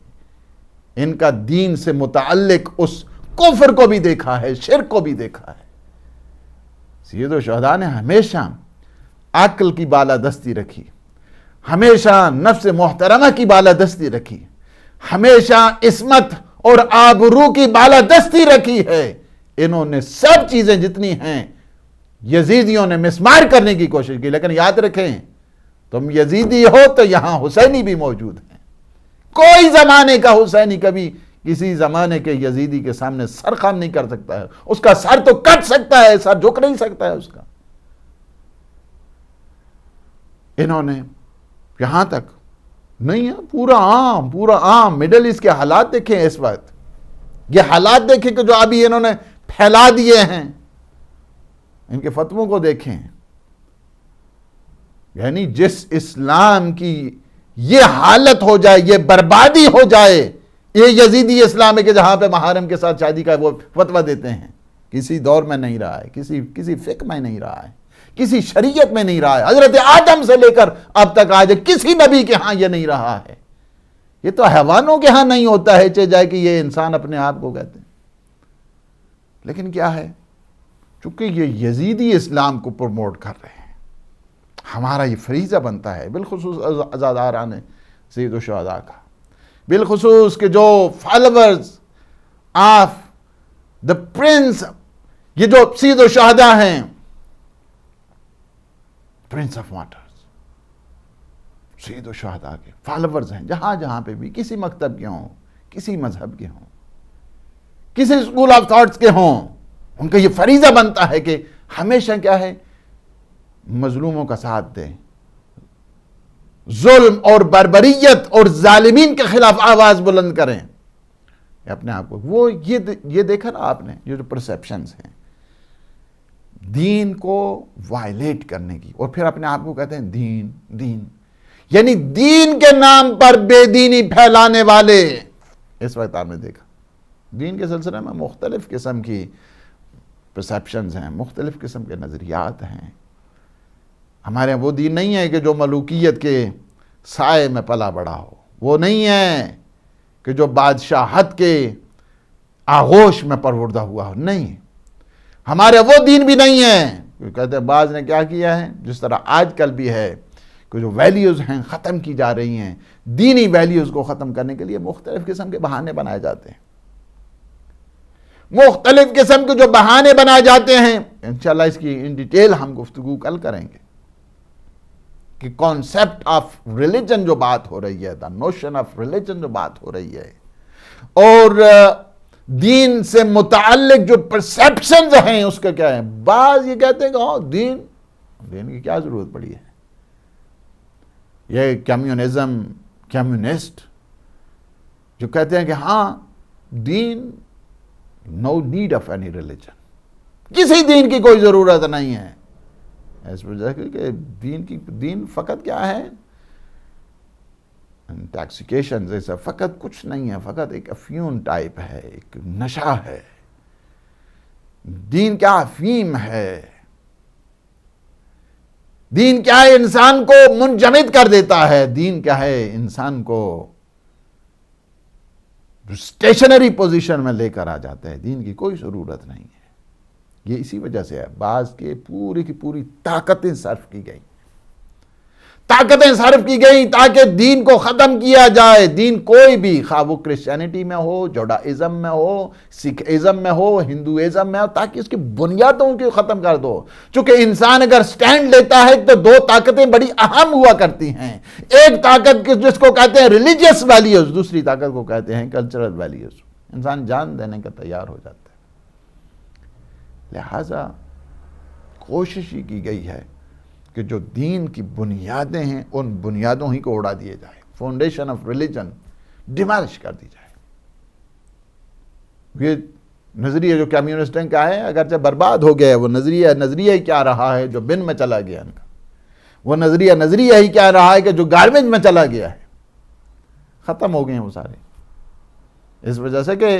ان کا دین سے متعلق اس کفر کو بھی دیکھا ہے، شرک کو بھی دیکھا ہے۔ سید الشہداء نے ہمیشہ عقل کی بالادستی رکھی، ہمیشہ نفس محترمہ کی بالادستی رکھی، ہمیشہ عصمت اور آبرو کی بالادستی رکھی ہے۔ انہوں نے سب چیزیں جتنی ہیں یزیدیوں نے مسمار کرنے کی کوشش کی، لیکن یاد رکھیں تم یزیدی ہو تو یہاں حسینی بھی موجود ہیں۔ کوئی زمانے کا حسینی کبھی کسی زمانے کے یزیدی کے سامنے سر خم نہیں کر سکتا ہے، اس کا سر تو کٹ سکتا ہے، سر جھک نہیں سکتا ہے اس کا۔ انہوں نے یہاں تک نہیں ہے، پورا عام مڈل ایسٹ کے حالات دیکھیں اس وقت، یہ حالات دیکھیں کہ جو ابھی انہوں نے پھیلا دیے ہیں، ان کے فتووں کو دیکھیں، یعنی جس اسلام کی یہ حالت ہو جائے، یہ بربادی ہو جائے، یہ یزیدی اسلام ہے کہ جہاں پہ محارم کے ساتھ شادی کا وہ فتویٰ دیتے ہیں، کسی دور میں نہیں رہا ہے، کسی فقہ میں نہیں رہا ہے، کسی شریعت میں نہیں رہا ہے، حضرت آدم سے لے کر اب تک آج کسی نبی کے ہاں یہ نہیں رہا ہے۔ یہ تو حیوانوں کے ہاں نہیں ہوتا ہے، چاہے جائے کہ یہ انسان اپنے آپ کو کہتے ہیں، لیکن کیا ہے، چونکہ یہ یزیدی اسلام کو پروموٹ کر رہے ہیں، ہمارا یہ فریضہ بنتا ہے، بالخصوص عزاداران سید الشہداء کا، بالخصوص کہ جو فالورز آف دا پرنس، یہ جو سید الشہداء ہیں، پرنس آف مارٹرز، سید الشہداء کے فالورز ہیں، جہاں جہاں پہ بھی، کسی مکتب کے ہوں، کسی مذہب کے ہوں، کسی اسکول آف تھاٹس کے ہوں، ان کا یہ فریضہ بنتا ہے کہ ہمیشہ کیا ہے، مظلوموں کا ساتھ دیں، ظلم اور بربریت اور ظالمین کے خلاف آواز بلند کریں، اپنے آپ کو وہ یہ دیکھا نا آپ نے، یہ جو پرسیپشنز ہیں دین کو وائلیٹ کرنے کی، اور پھر اپنے آپ کو کہتے ہیں دین دین، یعنی دین کے نام پر بے دینی پھیلانے والے اس وقت آپ نے دیکھا دین کے سلسلے میں مختلف قسم کی پرسیپشنز ہیں، مختلف قسم کے نظریات ہیں۔ ہمارے وہ دین نہیں ہے کہ جو ملوکیت کے سائے میں پلا بڑا ہو، وہ نہیں ہے کہ جو بادشاہت کے آغوش میں پروردہ ہوا ہو، نہیں، ہمارے وہ دین بھی نہیں ہے۔ کہتے ہیں بعض نے کیا کیا ہے، جس طرح آج کل بھی ہے کہ جو ویلیوز ہیں ختم کی جا رہی ہیں، دینی ویلیوز کو ختم کرنے کے لیے مختلف قسم کے بہانے بنائے جاتے ہیں، مختلف قسم کے جو بہانے بنائے جاتے ہیں۔ انشاءاللہ اس کی ان ڈیٹیل ہم گفتگو کل کریں گے کہ کانسیپٹ آف ریلیجن جو بات ہو رہی ہے، دا نوشن آف ریلیجن جو بات ہو رہی ہے، اور دین سے متعلق جو پرسیپشنز ہیں اس کا کیا ہے۔ بعض یہ کہتے ہیں کہ ہاں دین کی کیا ضرورت پڑی ہے، یہ کمیونزم کمیونسٹ جو کہتے ہیں کہ ہاں دین no need of any religion, کسی دین کی کوئی ضرورت نہیں ہے، اس وجہ کہ دین فقط کیا ہے، انٹاکسیکیشن جیسا فقط کچھ نہیں ہے، فقط ایک افیون ٹائپ ہے، ایک نشہ ہے۔ دین کیا افیم ہے، دین کیا ہے انسان کو منجمد کر دیتا ہے، دین کیا ہے انسان کو اسٹیشنری پوزیشن میں لے کر آ جاتا ہے، دین کی کوئی ضرورت نہیں ہے۔ یہ اسی وجہ سے ہے بعض کے پوری کی پوری طاقتیں صرف کی گئیں تاکہ دین کو ختم کیا جائے۔ دین کوئی بھی، خواہ وہ کرسچینٹی میں ہو، جوڈائزم میں ہو، سکھ ازم میں ہو، ہندوازم میں ہو، تاکہ اس کی بنیادوں کو ختم کر دو۔ چونکہ انسان اگر سٹینڈ لیتا ہے تو دو طاقتیں بڑی اہم ہوا کرتی ہیں، ایک طاقت جس کو کہتے ہیں ریلیجیس ویلیوز، دوسری طاقت کو کہتے ہیں کلچرل ویلیوز۔ انسان جان دینے کا تیار ہو جاتا ہے، لہذا کوشش ہی کی گئی ہے کہ جو دین کی بنیادیں ہیں ان بنیادوں ہی کو اڑا دیے جائے، فاؤنڈیشن آف ریلیجن ڈیمالش کر دی جائے۔ یہ نظریہ جو کمیونسٹوں کا ہے اگرچہ برباد ہو گیا ہے، وہ نظریہ ہی کیا رہا ہے جو بن میں چلا گیا ان کا، وہ نظریہ ہی کیا رہا ہے کہ جو گاربیج میں چلا گیا ہے، ختم ہو گئے ہیں وہ سارے، اس وجہ سے کہ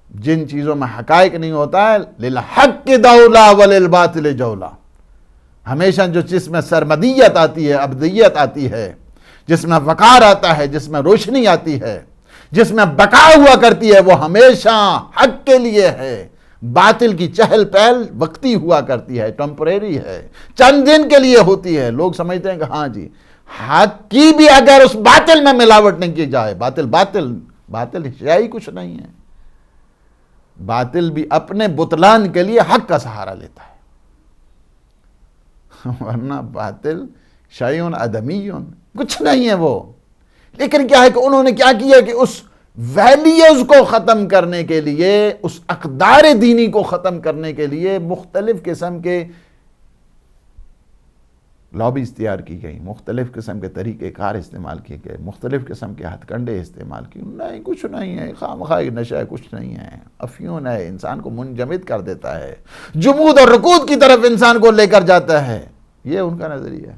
جن چیزوں میں حقائق نہیں ہوتا ہے، للحق دولا وللباطل جولا، ہمیشہ جو جس میں سرمدیت آتی ہے، ابدیت آتی ہے، جس میں وقار آتا ہے، جس میں روشنی آتی ہے، جس میں بقا ہوا کرتی ہے، وہ ہمیشہ حق کے لیے ہے۔ باطل کی چہل پہل وقتی ہوا کرتی ہے، ٹیمپریری ہے، چند دن کے لیے ہوتی ہے۔ لوگ سمجھتے ہیں کہ ہاں جی حق کی بھی اگر اس باطل میں ملاوٹ نہیں کی جائے، باطل شیعی کچھ نہیں ہے، باطل بھی اپنے بطلان کے لیے حق کا سہارا لیتا ہے، ورنہ باطل شیئن عدمیون کچھ نہیں ہے وہ۔ لیکن کیا ہے کہ انہوں نے کیا کیا کہ اس ویلیوز کو ختم کرنے کے لیے، اس اقدار دینی کو ختم کرنے کے لیے مختلف قسم کے لابیز تیار کی گئی، مختلف قسم کے طریقہ کار استعمال کیے گئے، مختلف قسم کے ہتھ کنڈے استعمال کیے۔ نہیں کچھ نہیں ہے، خامخواہ نشہ ہے، کچھ نہیں ہے، افیون ہے، انسان کو منجمد کر دیتا ہے، جمود اور رکود کی طرف انسان کو لے کر جاتا ہے، یہ ان کا نظریہ ہے۔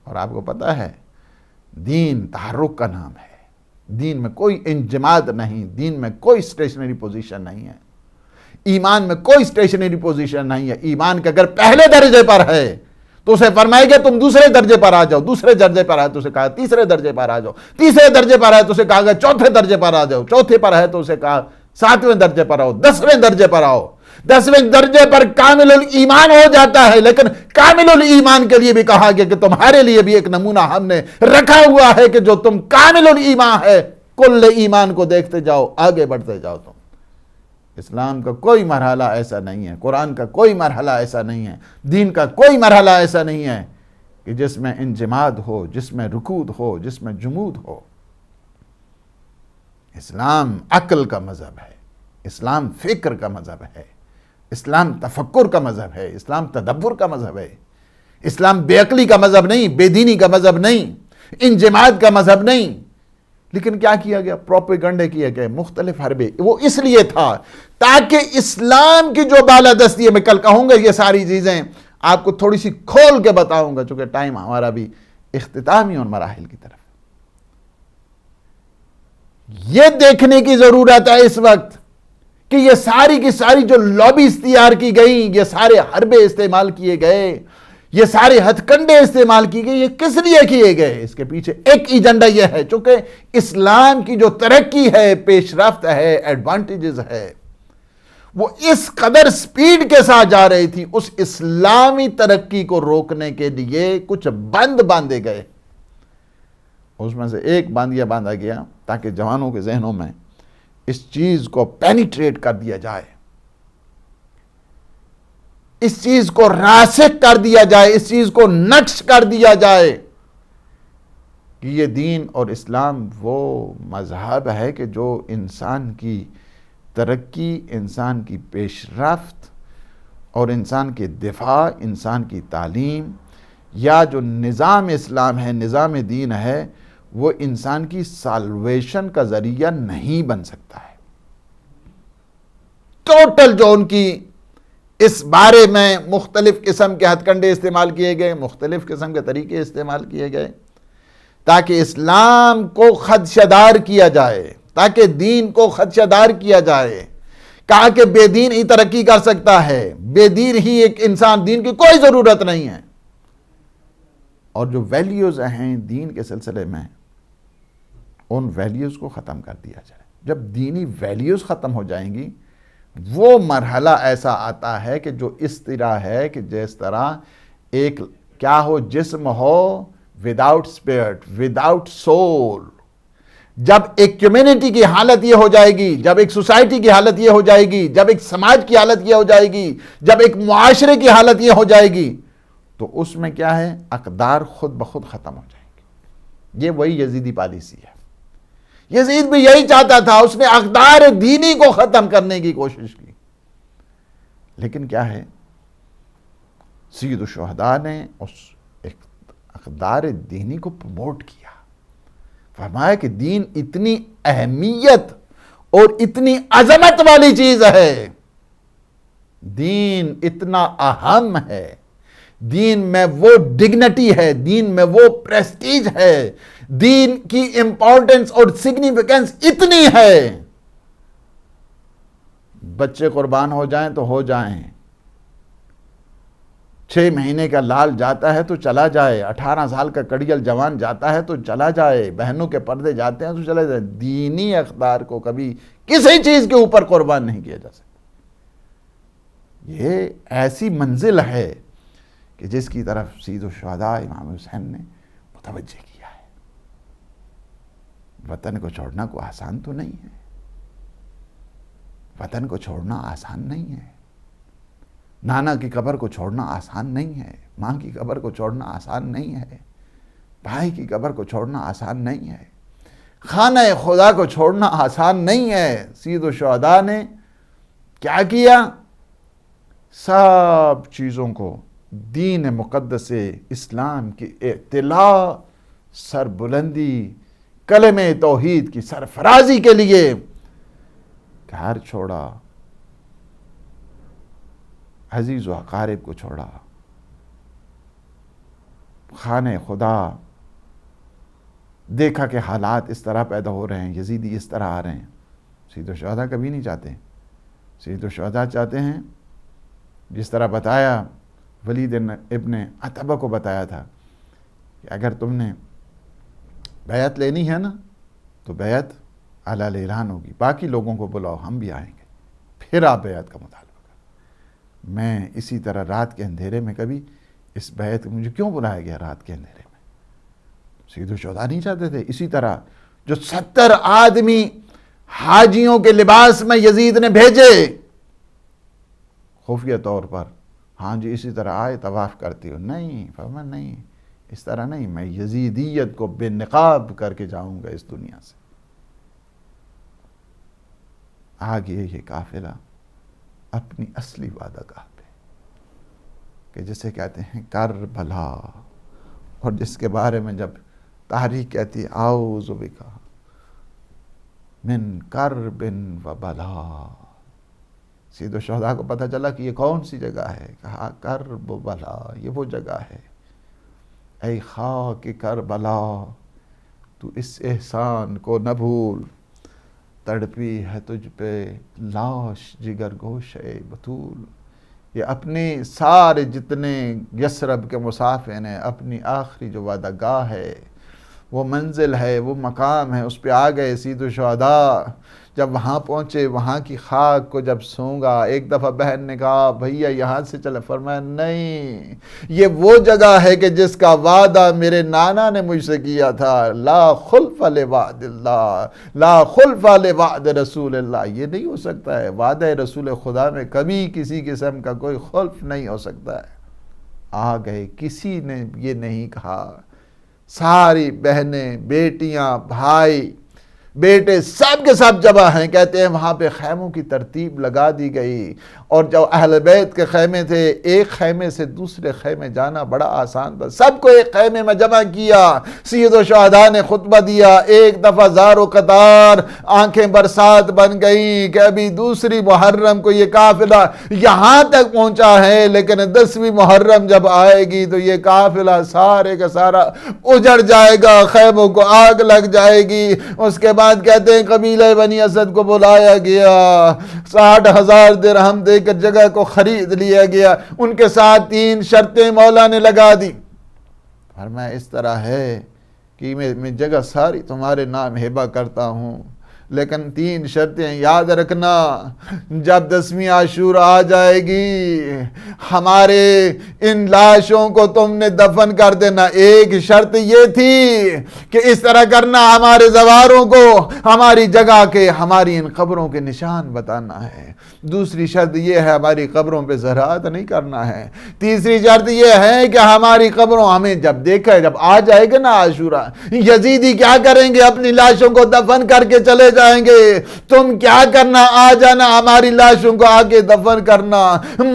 اور آپ کو پتہ ہے دین تحرک کا نام ہے، دین میں کوئی انجماد نہیں، دین میں کوئی اسٹیشنری پوزیشن نہیں ہے، ایمان میں کوئی اسٹیشنری پوزیشن نہیں ہے۔ ایمان کے اگر پہلے درجے پر ہے تو اسے فرمائے گا تم دوسرے درجے پر آ جاؤ، دوسرے درجے پر آئے تو اسے کہا تیسرے درجے پر آ جاؤ، تیسرے درجے پر آئے تو اسے کہا گا چوتھے درجے پر آ جاؤ، چوتھے پر ہے تو اسے کہا 7ویں درجے پر آؤ، 10ویں درجے پر آؤ۔ 10ویں درجے پر کامل الایمان ہو جاتا ہے، لیکن کامل الایمان کے لیے بھی کہا گیا کہ تمہارے لیے بھی ایک نمونہ ہم نے رکھا ہوا ہے کہ جو تم کامل الایمان ہے، کل ایمان کو دیکھتے جاؤ، آگے بڑھتے جاؤ تم۔ اسلام کا کوئی مرحلہ ایسا نہیں ہے، قرآن کا کوئی مرحلہ ایسا نہیں ہے، دین کا کوئی مرحلہ ایسا نہیں ہے کہ جس میں انجماد ہو، جس میں رکود ہو، جس میں جمود ہو۔ اسلام عقل کا مذہب ہے، اسلام فکر کا مذہب ہے، اسلام تفکر کا مذہب ہے، اسلام تدبر کا مذہب ہے، اسلام بے عقلی کا مذہب نہیں، بے دینی کا مذہب نہیں، انجماد کا مذہب نہیں، لیکن کیا کیا گیا؟ پروپیگنڈے کیے گئے، مختلف حربے۔ وہ اس لیے تھا تاکہ اسلام کی جو بالادستی ہے، میں کل کہوں گا یہ ساری چیزیں آپ کو تھوڑی سی کھول کے بتاؤں گا، چونکہ ٹائم ہمارا بھی اختتامی اور مراحل کی طرف۔ یہ دیکھنے کی ضرورت ہے اس وقت کہ یہ ساری کی ساری جو لابیز تیار کی گئی، یہ سارے حربے استعمال کیے گئے، یہ سارے ہتھ کنڈے استعمال کیے گئے، یہ کس لیے کیے گئے؟ اس کے پیچھے ایک ایجنڈا یہ ہے، چونکہ اسلام کی جو ترقی ہے، پیش رفت ہے، ایڈوانٹیجز ہے، وہ اس قدر سپیڈ کے ساتھ جا رہی تھی، اس اسلامی ترقی کو روکنے کے لیے کچھ بند باندھے گئے۔ اس میں سے ایک باندھا گیا تاکہ جوانوں کے ذہنوں میں اس چیز کو پینیٹریٹ کر دیا جائے، اس چیز کو راسخ کر دیا جائے، اس چیز کو نقش کر دیا جائے کہ یہ دین اور اسلام وہ مذہب ہے کہ جو انسان کی ترقی، انسان کی پیش رفت اور انسان کے دفاع، انسان کی تعلیم، یا جو نظام اسلام ہے، نظام دین ہے، وہ انسان کی سالویشن کا ذریعہ نہیں بن سکتا ہے۔ ٹوٹل جو ان کی اس بارے میں مختلف قسم کے ہتھ کنڈے استعمال کیے گئے، مختلف قسم کے طریقے استعمال کیے گئے تاکہ اسلام کو خدشدار کیا جائے، تاکہ دین کو خدشدار کیا جائے۔ کہا کہ بے دین ہی ترقی کر سکتا ہے، بے دین ہی ایک انسان، دین کی کوئی ضرورت نہیں ہے۔ اور جو ویلیوز ہیں دین کے سلسلے میں، ان ویلیوز کو ختم کر دیا جائے۔ جب دینی ویلیوز ختم ہو جائیں گی، وہ مرحلہ ایسا آتا ہے کہ جو اس طرح ہے کہ جس طرح ایک کیا ہو، جسم ہو وداؤٹ اسپرٹ، وداؤٹ سول۔ جب ایک کمیونٹی کی حالت یہ ہو جائے گی، جب ایک سوسائٹی کی حالت یہ ہو جائے گی، جب ایک سماج کی حالت یہ ہو جائے گی، جب ایک معاشرے کی حالت یہ ہو جائے گی، تو اس میں کیا ہے؟ اقدار خود بخود ختم ہو جائیں گے۔ یہ وہی یزیدی پالیسی ہے۔ یزید بھی یہی چاہتا تھا، اس نے اقدار دینی کو ختم کرنے کی کوشش کی، لیکن کیا ہے؟ سید الشہداء نے اس اقدار دینی کو پروموٹ کیا، فرمایا کہ دین اتنی اہمیت اور اتنی عظمت والی چیز ہے، دین اتنا اہم ہے، دین میں وہ ڈگنیٹی ہے، دین میں وہ پریسٹیج ہے، دین کی امپورٹنس اور سگنیفیکنس اتنی ہے، بچے قربان ہو جائیں تو ہو جائیں، 6 مہینے کا لال جاتا ہے تو چلا جائے، 18 سال کا کڑیل جوان جاتا ہے تو چلا جائے، بہنوں کے پردے جاتے ہیں تو چلا جائے، دینی اقدار کو کبھی کسی چیز کے اوپر قربان نہیں کیا جا سکتا۔ یہ ایسی منزل ہے کہ جس کی طرف سید الشہداء امام حسین نے متوجہ کیا ہے۔ وطن کو چھوڑنا کوئی آسان تو نہیں ہے، وطن کو چھوڑنا آسان نہیں ہے، نانا کی قبر کو چھوڑنا آسان نہیں ہے، ماں کی قبر کو چھوڑنا آسان نہیں ہے، بھائی کی قبر کو چھوڑنا آسان نہیں ہے، خانہ خدا کو چھوڑنا آسان نہیں ہے۔ سید الشہداء نے کیا کیا؟ سب چیزوں کو دین مقدس اسلام کی اطلاع، سربلندی، کلمہ توحید کی سرفرازی کے لیے گھر چھوڑا، عزیز و اقارب کو چھوڑا، خانہ خدا دیکھا کہ حالات اس طرح پیدا ہو رہے ہیں، یزیدی اس طرح آ رہے ہیں۔ سید الشہداء کبھی نہیں چاہتے، سید الشہداء چاہتے ہیں جس طرح بتایا ولید ابن عتبہ کو بتایا تھا کہ اگر تم نے بیعت لینی ہے نا تو بیعت علی الاعلان ہوگی، باقی لوگوں کو بلاؤ، ہم بھی آئیں گے، پھر آپ بیعت کا مطالبہ کریں۔ میں اسی طرح رات کے اندھیرے میں کبھی اس بیعت مجھے کیوں بلایا گیا رات کے اندھیرے میں؟ سید الشہداء نہیں چاہتے تھے۔ اسی طرح جو 70 آدمی حاجیوں کے لباس میں یزید نے بھیجے خفیہ طور پر، ہاں جی اسی طرح آئے طواف کرتے ہو، نہیں فرمایا نہیں اس طرح نہیں، میں یزیدیت کو بے نقاب کر کے جاؤں گا اس دنیا سے۔ آگے یہ قافلہ اپنی اصلی وعدہ گاہ پہ کہ جسے کہتے ہیں کربلا، اور جس کے بارے میں جب تحریک کہتی اعوذ بک من کرب و بلا. سید الشہداء کو پتہ چلا کہ یہ کون سی جگہ ہے. کہا کرب و بلا، یہ وہ جگہ ہے. اے خاک کربلا تو اس احسان کو نہ بھول، تڑپی ہے تجھ پہ لاش جگر گوشے بطول. یہ اپنی سارے جتنے یثرب کے مسافر ہیں، اپنی آخری جو وعدہ گاہ ہے، وہ منزل ہے، وہ مقام ہے، اس پہ آ گئے سید الشہداء. جب وہاں پہنچے، وہاں کی خاک کو جب سونگا، ایک دفعہ بہن نے کہا بھیا یہاں سے چلے. فرمایا نہیں، یہ وہ جگہ ہے کہ جس کا وعدہ میرے نانا نے مجھ سے کیا تھا. لا خلف لوعد اللہ، لا خلف لوعد رسول اللہ. یہ نہیں ہو سکتا ہے، وعدہ رسول خدا میں کبھی کسی قسم کا کوئی خلف نہیں ہو سکتا ہے. آ گئے، کسی نے یہ نہیں کہا. ساری بہنیں، بیٹیاں، بھائی، بیٹے سب کے سب جمع ہیں. کہتے ہیں وہاں پہ خیموں کی ترتیب لگا دی گئی، اور جو اہل بیت کے خیمے تھے، ایک خیمے سے دوسرے خیمے جانا بڑا آسان تھا. سب کو ایک خیمے میں جمع کیا. سید الشہداء نے خطبہ دیا. ایک دفعہ زار و قطار آنکھیں برسات بن گئیں کہ ابھی دوسری محرم کو یہ قافلہ یہاں تک پہنچا ہے، لیکن 10ویں محرم جب آئے گی تو یہ قافلہ سارے کا سارا اجڑ جائے گا، خیموں کو آگ لگ جائے گی. اس کے بعد کہتے ہیں قبیلہ بنی اسد کو بلایا گیا، 60,000 درہم دے کر جگہ کو خرید لیا گیا. ان کے ساتھ 3 شرطیں مولا نے لگا دی. فرمایا اس طرح ہے کہ میں جگہ ساری تمہارے نام ہبہ کرتا ہوں، لیکن 3 شرطیں یاد رکھنا. جب 10ویں عاشورہ آ جائے گی، ہمارے ان لاشوں کو تم نے دفن کر دینا. ایک شرط یہ تھی کہ اس طرح کرنا، ہمارے زواروں کو ہماری جگہ کے، ہماری ان قبروں کے نشان بتانا ہے. دوسری شرط یہ ہے ہماری قبروں پہ زراعت نہیں کرنا ہے. تیسری شرط یہ ہے کہ ہماری قبروں ہمیں جب دیکھا، جب آ جائے گا نا عاشورہ، یزیدی کیا کریں گے؟ اپنی لاشوں کو دفن کر کے چلے جائیں گے. تم کیا کرنا؟ آ جانا، ہماری لاشوں کو آگے دفن کرنا.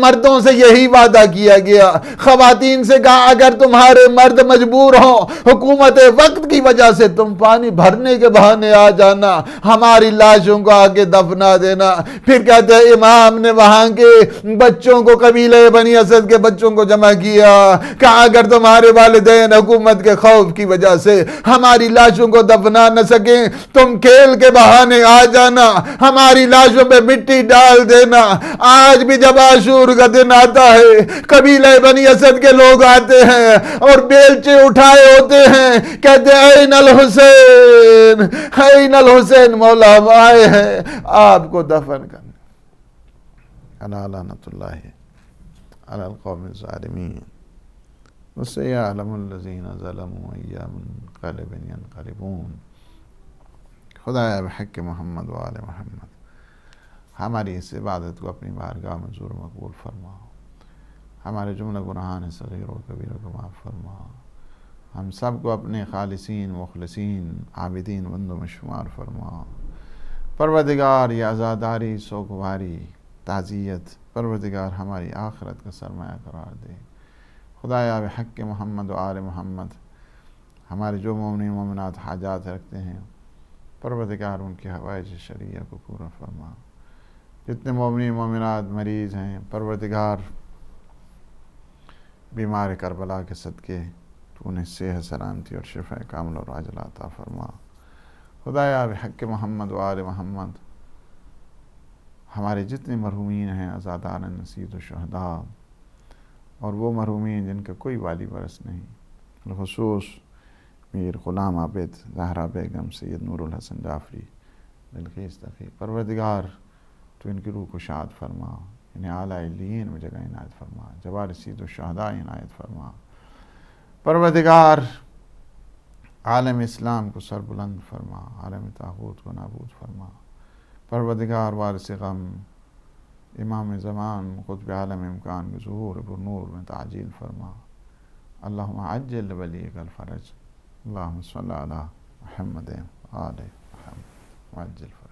مردوں سے یہی وعدہ کیا گیا. خواتین سے کہا اگر تمہارے مرد مجبور ہوں، حکومت وقت کی وجہ سے، تم پانی بھرنے کے بہانے آ جانا، ہماری لاشوں کو آگے دفنا دینا. پھر کہتے ہیں امام نے وہاں کے بچوں کو، قبیلہ بنی اسد کے بچوں کو جمع کیا. کہا اگر تمہارے والدین حکومت کے خوف کی وجہ سے ہماری لاشوں کو دفنا نہ سکیں، تم کھیل کے بہانے آ جانا، ہماری لاشوں پہ مٹی ڈال دینا. آج بھی جب عاشور کا دن آتا ہے، قبیلہ بنی اسد کے لوگ آتے ہیں اور بیلچے اٹھائے ہوتے ہیں، کہتے ہیں این الحسین، این الحسین، مولا ہم آئے ہیں آپ کو دفن کرنے. الا لعنۃ اللہ علی القوم الظالمین وسیعلم الذین ظلموا ای منقلب ینقلبون. خدایا بحق محمد و آل محمد ہماری اس عبادت کو اپنی بارگاہ منظور مقبول فرما. ہمارے جملہ گناہان صغیر و کبیر کو معاف فرما. ہم سب کو اپنے خالصین مخلصین عابدین بندوں میں شمار فرما. پروردگار یہ عزاداری، سوگواری، تعزیت، پروردگار ہماری آخرت کا سرمایہ قرار دے. خدایا بحق محمد و آل محمد ہمارے جو مومنین مومنات حاجات رکھتے ہیں، پروردگار ان کی حوائج شرعیہ کو پورا فرما. جتنے مومنین مومنات مریض ہیں، پروردگار بیمار کربلا کے صدقے تو انہیں صحت سلامتی اور شفا کامل اور عاجلہ عطا فرما. خدایا بحق محمد و آل محمد ہمارے جتنے مرحومین ہیں، عزاداران سید الشہداء، اور وہ مرحومین جن کا کوئی والی ورث نہیں، بالخصوص میر غلام عابد، زہرا بیگم، سید نور الحسن جعفری، بلقیس تقی، پروردگار تو ان کی روح کو شاد فرما، انہیں اعلیٰ علیین میں جگہ عنایت فرما، جوار سید الشہداء عنایت فرما. پروردگار عالم اسلام کو سربلند فرما، عالم طاغوت کو نابود فرما. پروردگار وارث غم، امام زمان، قطب عالم امکان کے ظہور پر نور میں تعجیل فرما. اللہم عجل ولیک الفرج. اللہم صلی علی محمد آل محمد وعجل فرج.